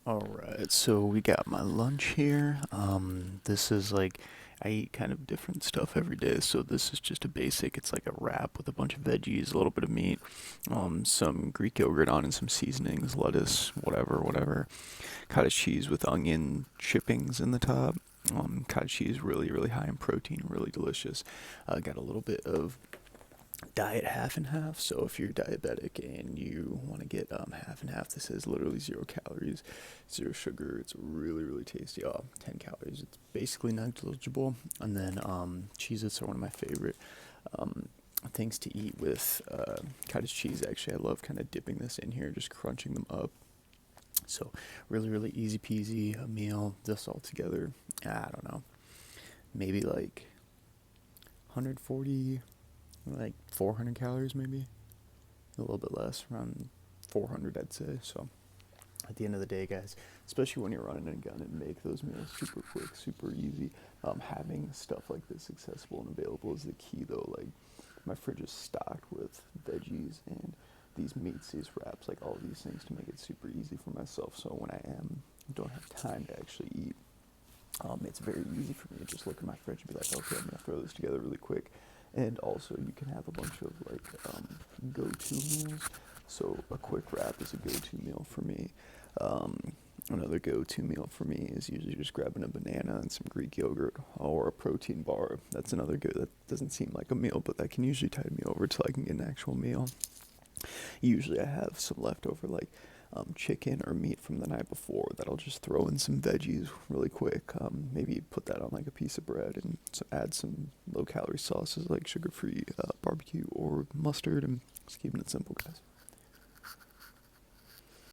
Alright, so we got my lunch here. This is like, I eat kind of different stuff every day, so this is just a basic, it's like a wrap with a bunch of veggies, a little bit of meat, some Greek yogurt on and some seasonings, lettuce, whatever. Cottage cheese with onion chippings in the top. Cottage cheese really, really high in protein, really delicious. Got a little bit of diet half and half. So if you're diabetic and you want to get half and half, this is literally 0 calories, zero sugar. It's really, really tasty. 10 calories. It's basically negligible. And then Cheez-Its are one of my favorite things to eat with cottage cheese. Actually, I love kind of dipping this in here, just crunching them up. So really, really easy peasy a meal. This all together, I don't know, maybe like 140, like 400 calories, maybe a little bit less, around 400, I'd say. So at the end of the day, guys, especially when you're running a gun and make those meals super quick, super easy, having stuff like this accessible and available is the key, though. Like, my fridge is stocked with veggies and these meats, these wraps, like all these things to make it super easy for myself. So when I don't have time to actually eat, it's very easy for me to just look at my fridge and be like, okay, I'm gonna throw this together really quick. And also, you can have a bunch of like go-to meals. So a quick wrap is a go-to meal for me. Another go-to meal for me is usually just grabbing a banana and some Greek yogurt or a protein bar. That's another good. That doesn't seem like a meal, but that can usually tide me over till I can get an actual meal. Usually I have some leftover like chicken or meat from the night before that I'll just throw in some veggies really quick. Maybe put that on like a piece of bread and add some low-calorie sauces like sugar-free barbecue or mustard, and just keeping it simple, guys.